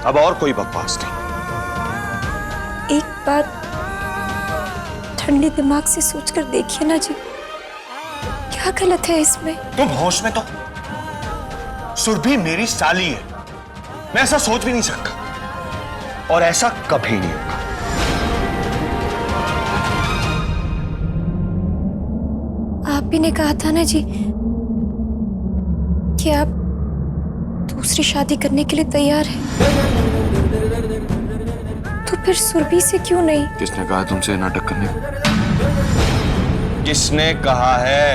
अब और कोई बकवास नहीं। एक बात ठंडे दिमाग से सोचकर देखिए ना जी, क्या गलत है इसमें? तुम होश में तो? सुरभि मेरी साली है, मैं ऐसा सोच भी नहीं सकता और ऐसा कभी नहीं होगा। आप ही ने कहा था ना जी कि आप दूसरी शादी करने के लिए तैयार हैं, तो फिर सुरभि से क्यों नहीं? किसने कहा तुमसे नाटक करने को? किसने कहा है?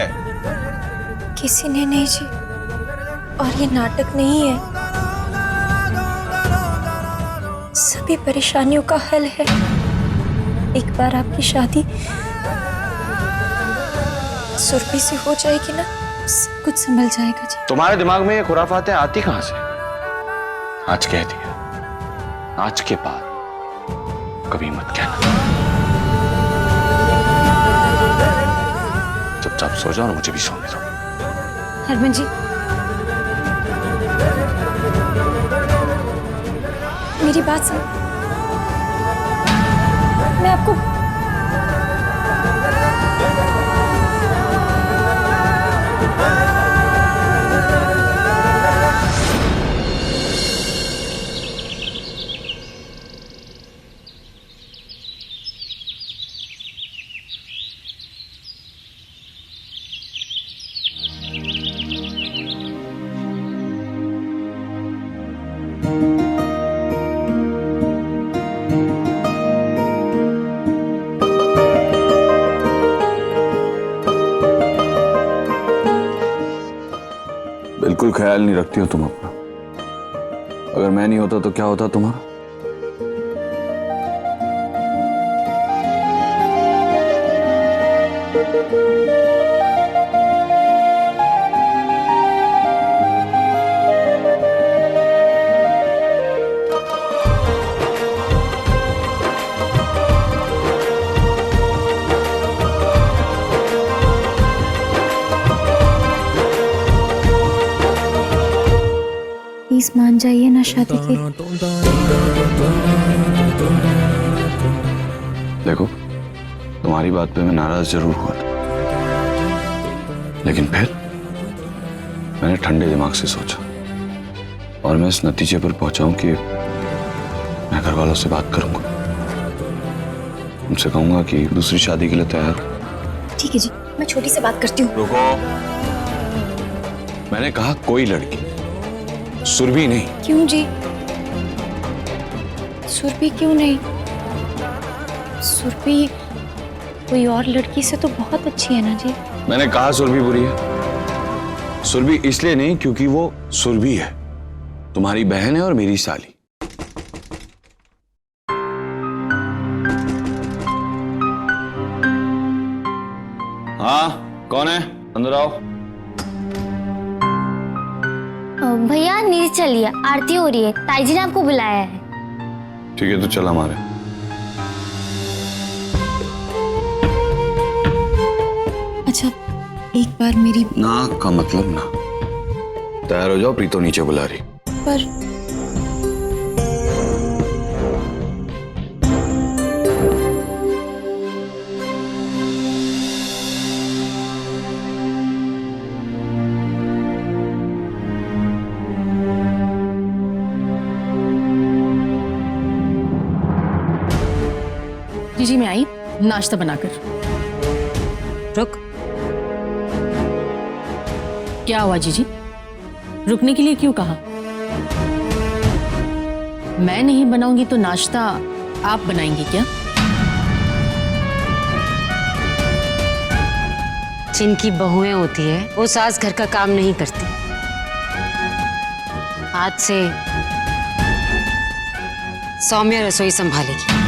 किसी ने नहीं जी, और ये नाटक नहीं है, सभी परेशानियों का हल है। एक बार आपकी शादी सुरभि से हो जाएगी ना, सब कुछ संभल जाएगा जी। तुम्हारे दिमाग में ये खुराफातें आती कहां से? आज कह दिया, आज के बाद कभी मत कहना। चुपचाप सो जाओ और मुझे भी सोने दो। हरमन जी, मेरी बात सुनो, मैं आपको बिल्कुल ख्याल नहीं रखती हो तुम अपना। अगर मैं नहीं होता तो क्या होता तुम्हारा? प्लीज मान जाइए ना शादी के। देखो, तुम्हारी बात पे मैं नाराज जरूर हुआ था, लेकिन फिर मैंने ठंडे दिमाग से सोचा और मैं इस नतीजे पर पहुंचा हूं कि मैं घर वालों से बात करूंगा, उनसे कहूंगा कि दूसरी शादी के लिए तैयार हूं। ठीक है जी, मैं छोटी से बात करती हूँ। रुको, मैंने कहा कोई लड़की, सुरभि नहीं। क्यों जी? सुरभि क्यों नहीं? सुरभि कोई और लड़की से तो बहुत अच्छी है ना जी। मैंने कहा सुरभि बुरी है? सुरभि इसलिए नहीं क्योंकि वो सुरभि है, तुम्हारी बहन है और मेरी साली। हाँ, कौन है? अंदर आओ। भैया नीचे चलिए, आरती हो रही है, ताई जी ने आपको बुलाया है। ठीक है, तो चल हमारे। अच्छा, एक बार मेरी ना का मतलब ना। तैयार हो जाओ, प्रीतो नीचे बुला रही। पर जी मैं आई नाश्ता बनाकर। रुक, क्या हुआ जीजी? रुकने के लिए क्यों कहा? मैं नहीं बनाऊंगी तो नाश्ता आप बनाएंगी क्या? जिनकी बहुएं होती है वो सास घर का काम नहीं करती। आज से सौम्या रसोई संभालेगी।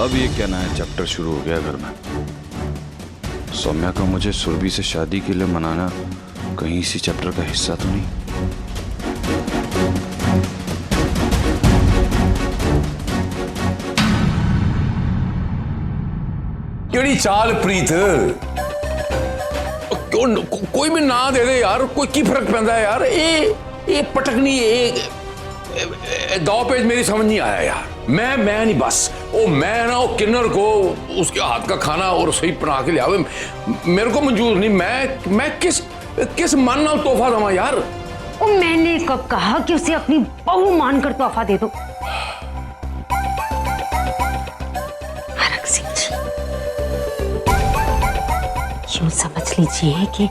अब ये क्या नया चैप्टर शुरू हो गया घर में? सौम्या का मुझे सुरभि से शादी के लिए मनाना कहीं इसी चैप्टर का हिस्सा तो नहीं? केड़ी चाल प्रीत क्यों कोई भी ना दे दे यार, कोई की फर्क पैंदा है यार। ये पटकनी दाव पेज मेरी समझ नहीं आया यार। मैं नहीं बस वो मैं ना वो किन्नर को उसके हाथ का खाना और रसोई बना के लियावे मेरे को मंजूर नहीं। मैं किस मन नाल तोहफा दवा यार। और मैंने कब कहा कि उसे अपनी बहू मानकर तोहफा दे दो? फर्क सिंह जी, यूं समझ लीजिए कि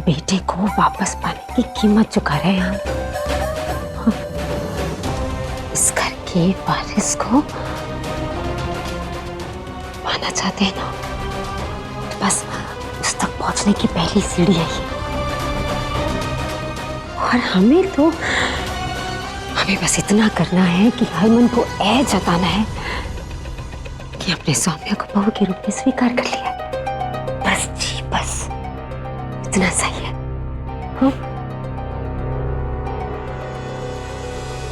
बेटे को वापस पाने की कीमत चुका रहे हैं हम। इस घर के वारिस को पाना चाहते हैं ना, तो बस उस तक पहुंचने की पहली सीढ़ी है ये। और हमें बस इतना करना है कि हरमन को ऐ जताना है कि अपने सौम्या को बहू के रूप में स्वीकार कर लिया। बस जी बस इतना सही है। हाँ?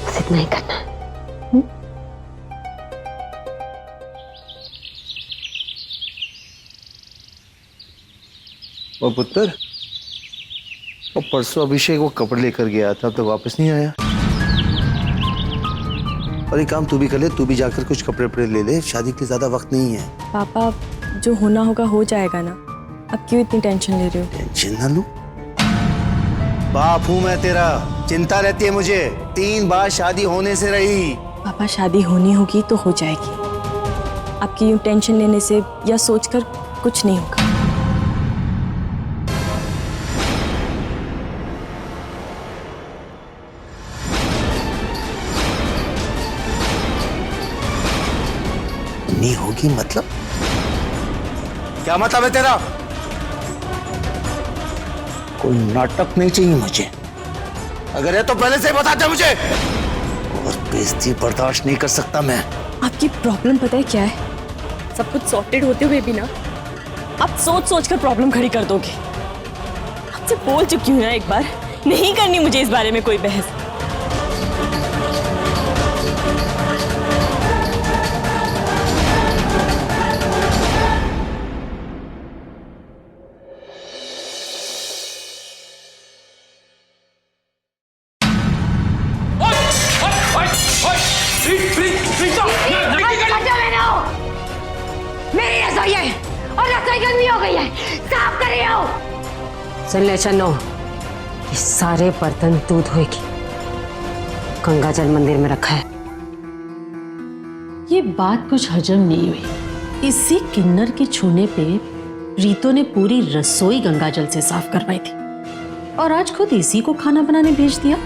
बस इतना ही करना है। वो पुत्र, वो परसों अभिषेक वो कपड़े लेकर गया था, अब तक वापस नहीं आया। और एक काम तू भी कर ले, तू भी जाकर कुछ कपड़े ले ले, शादी के लिए ज्यादा वक्त नहीं है। पापा, जो होना होगा हो जाएगा ना, अब क्यों इतनी टेंशन ले रहे हो? टेंशन ना लूं, बाप हूं मैं तेरा, चिंता रहती है मुझे। 3 बार शादी होने से रही। पापा, शादी होनी होगी तो हो जाएगी। आपकी यूं टेंशन लेने से या सोचकर कुछ नहीं होगा। नहीं होगी मतलब? क्या मतलब है तेरा? कोई नाटक नहीं चाहिए मुझे, अगर है तो पहले से बता दे मुझे। और बेइज्जती बर्दाश्त नहीं कर सकता मैं। आपकी प्रॉब्लम पता है क्या है? सब कुछ सॉर्टेड होते हुए भी ना आप सोच कर प्रॉब्लम खड़ी कर दोगे। आपसे बोल चुकी हूँ ना एक बार, नहीं करनी मुझे इस बारे में कोई बहस। मेरी रसोई है और रसोई गंदी हो गई है, साफ कर रही हो। सुन ले चन्नो, ये सारे बर्तन तू धोएगी, गंगाजल मंदिर में रखा है। ये बात कुछ हजम नहीं हुई। इसी किन्नर के छूने पे रीतो ने पूरी रसोई गंगाजल से साफ करवाई थी और आज खुद इसी को खाना बनाने भेज दिया।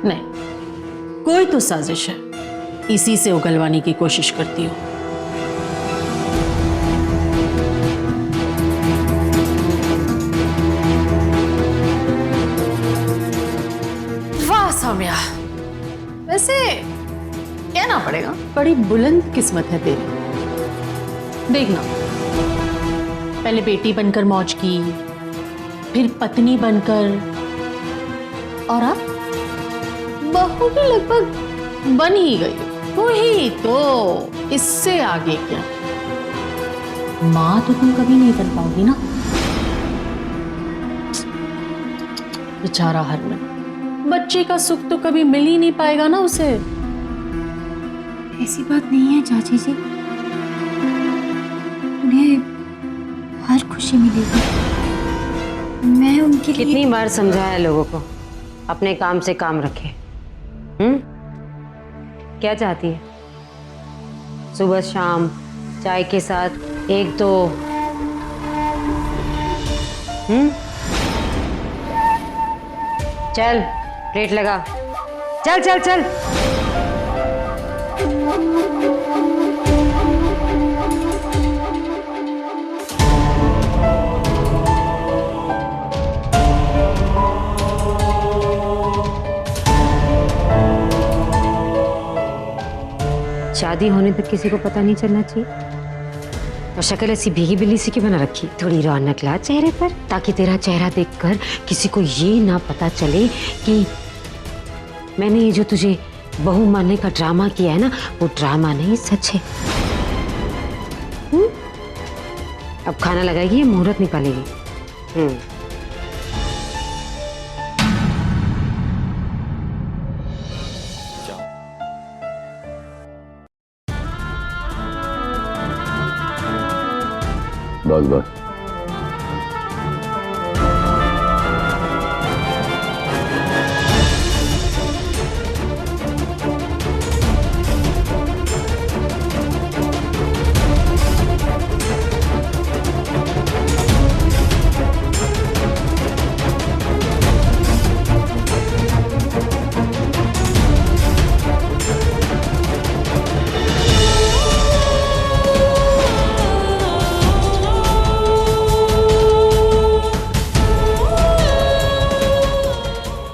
नहीं, कोई तो साजिश है, इसी से उगलवाने की कोशिश करती हो। वाह सौम्या, वैसे कहना पड़ेगा बड़ी बुलंद किस्मत है तेरी। देखना, पहले बेटी बनकर मौज की, फिर पत्नी बनकर, और अब बहू भी लगभग बन ही गई। वही तो, इससे आगे क्या? मां तो तुम कभी नहीं बन पाओगी ना। बेचारा हरमन, बच्चे का सुख तो कभी मिल ही नहीं पाएगा ना उसे। ऐसी बात नहीं है चाची जी, उन्हें हर खुशी मिलेगी। मैं उनके लिए कितनी बार समझाया लोगों को अपने काम से काम रखे। क्या चाहती है? सुबह शाम चाय के साथ एक दो चल प्लेट लगा, चल चल चल। शादी होने तक किसी को पता नहीं चलना चाहिए। और शक्ल ऐसी भीगी बिल्ली सी क्यों बना रखी, थोड़ी रौनक ला चेहरे पर, ताकि तेरा चेहरा देखकर किसी को ये ना पता चले कि मैंने ये जो तुझे बहू मानने का ड्रामा किया है ना, वो ड्रामा नहीं सच है। अब खाना लगाएगी, मुहूर्त निकालेगी। बस बस।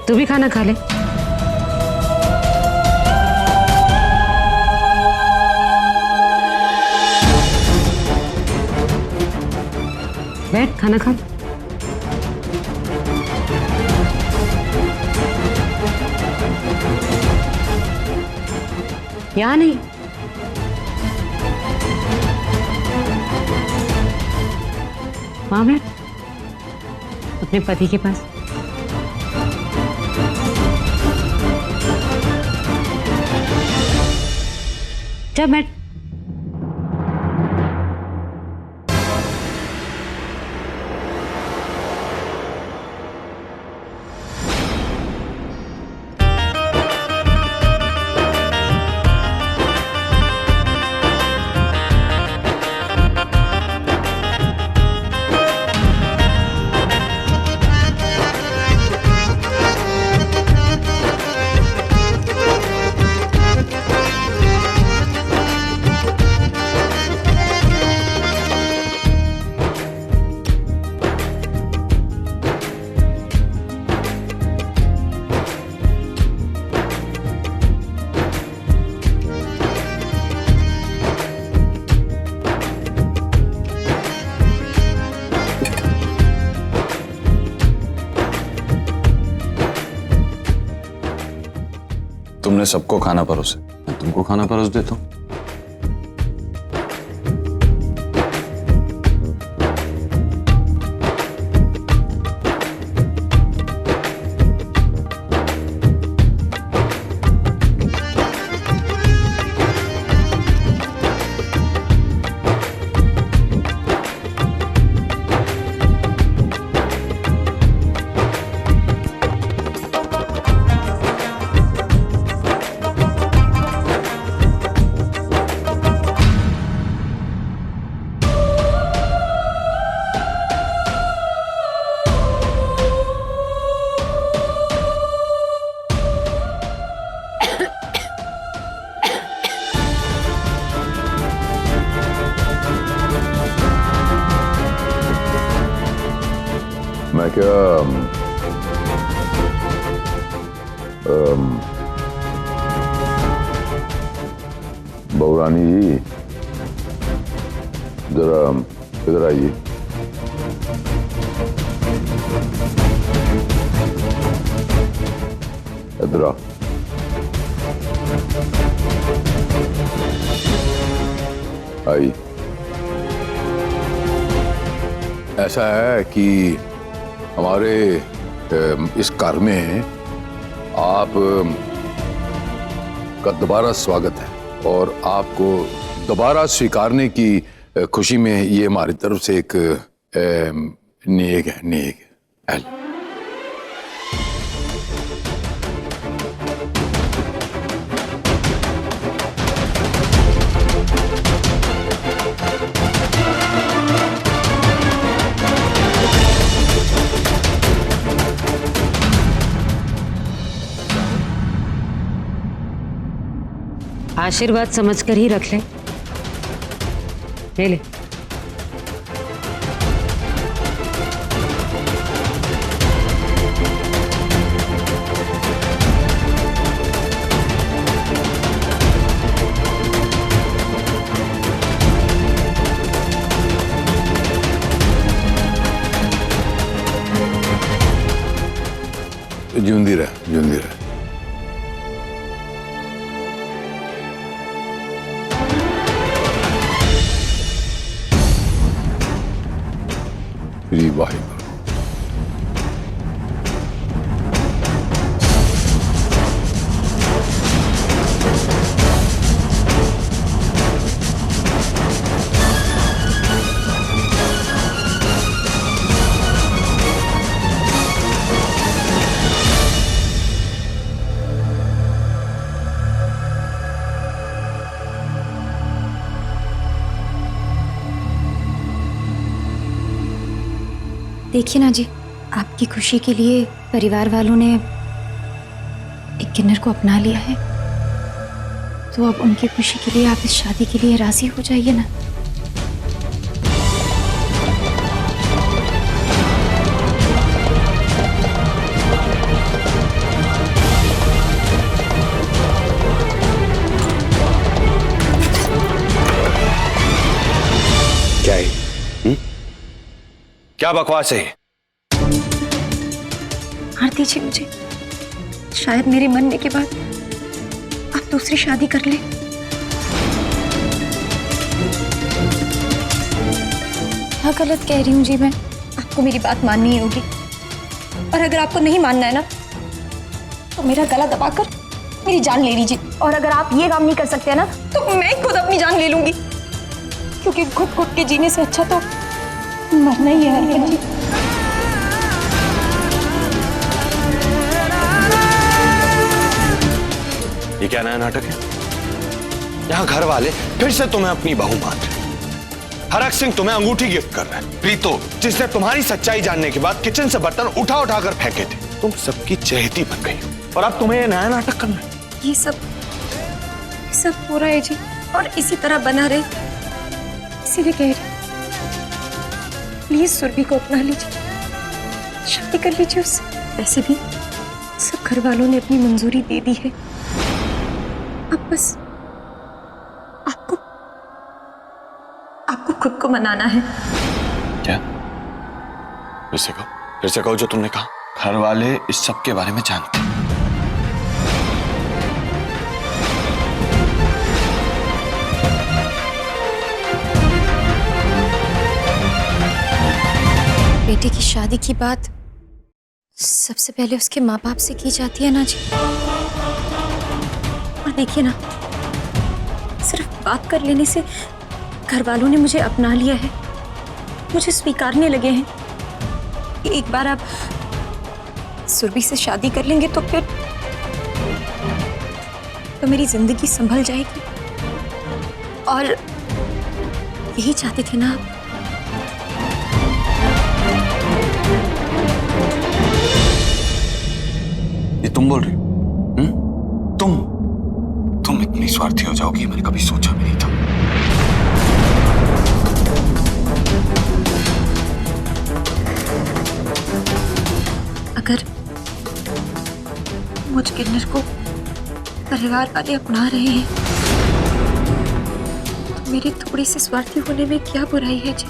तू भी खाना खा ले। बैठ, खाना खा। यहाँ नहीं, वहां बैठ, अपने पति के पास। जा बैठ। तुमने सबको खाना परोसे, मैं तुमको खाना परोस देता हूँ। मैं क्या बहू जी, जरा इधर आइए। इधर आ। आई। ऐसा है कि हमारे इस घर में आप का दोबारा स्वागत है और आपको दोबारा स्वीकारने की खुशी में ये हमारी तरफ से एक नेक है। आशीर्वाद समझकर ही रख ले। ले। जिंदी रहे, जिंदी रहे। श्री वाहिगुरु। देखिए ना जी, आपकी खुशी के लिए परिवार वालों ने एक किन्नर को अपना लिया है, तो अब उनकी खुशी के लिए आप इस शादी के लिए राजी हो जाइए ना। क्या है? क्या बकवास है? मार दीजिए मुझे, शायद मेरे मरने के बाद आप दूसरी शादी कर ले। क्या गलत कह रही हूँ जी मैं? आपको मेरी बात माननी होगी, और अगर आपको नहीं मानना है ना, तो मेरा गला दबाकर मेरी जान ले लीजिए। और अगर आप ये काम नहीं कर सकते हैं ना, तो मैं खुद अपनी जान ले लूंगी, क्योंकि घुट घुट के जीने से अच्छा तो मरना ही है हरकत जी। ये क्या नया नाटक है? यहाँ घर वाले फिर से तुम्हें अपनी बहू मान रहे। हरक सिंह तुम्हें अंगूठी गिफ्ट कर रहा है। प्रीतो, जिसने तुम्हारी सच्चाई जानने के बाद किचन से बर्तन उठा उठा कर फेंके थे, तुम सबकी चहेती बन गई हो, और अब तुम्हें ये नया नाटक करना है। ये सब हो रहा है जी, और इसी तरह बना रहे, इसीलिए कह रही, प्लीज सुरभि को अपना लीजिए, शादी कर लीजिए उससे। वैसे भी सब घर वालों ने अपनी मंजूरी दे दी है, अब बस आपको खुद को मनाना है। क्या? फिर से कहो जो तुमने कहा। घर वाले इस सब के बारे में जानते हैं। बेटे की शादी की बात सबसे पहले उसके माँ बाप से की जाती है ना जी। और देखिए ना, सिर्फ बात कर लेने से घर वालों ने मुझे अपना लिया है, मुझे स्वीकारने लगे हैं। एक बार आप सुरभि से शादी कर लेंगे तो फिर तो मेरी जिंदगी संभल जाएगी, और यही चाहते थे ना आप। ये तुम बोल रही हो? तुम इतनी स्वार्थी हो जाओगी, मैंने कभी सोचा भी नहीं था। अगर मुझ किन्नर को परिवार वाले अपना रहे हैं, तो मेरे थोड़ी सी स्वार्थी होने में क्या बुराई है जी?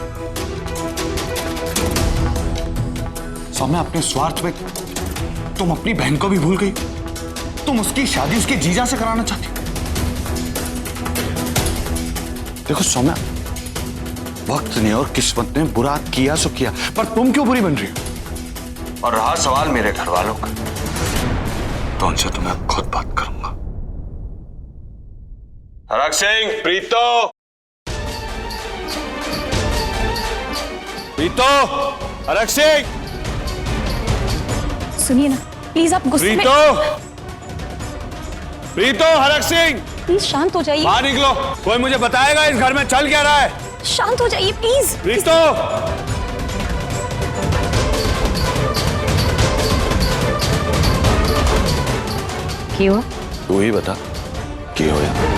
सौम्या, अपने स्वार्थ में तुम अपनी बहन को भी भूल गई। तुम उसकी शादी उसके जीजा से कराना चाहती हो। देखो सौम्या, वक्त ने और किस्मत ने बुरा किया सो किया, पर तुम क्यों बुरी बन रही हो? और रहा सवाल मेरे घर वालों का, तो उनसे तो मैं खुद बात करूंगा। हरक सिंह, प्रीतो, हरक सिंह, सुनिए ना प्लीज, आप गुस्से में। प्रीतो, हरक सिंह, प्लीज शांत हो जाइए। बाहर निकलो। कोई मुझे बताएगा इस घर में चल क्या रहा है? शांत हो जाइए प्लीज। प्रीतो, क्यों? तू ही बता, क्या होया?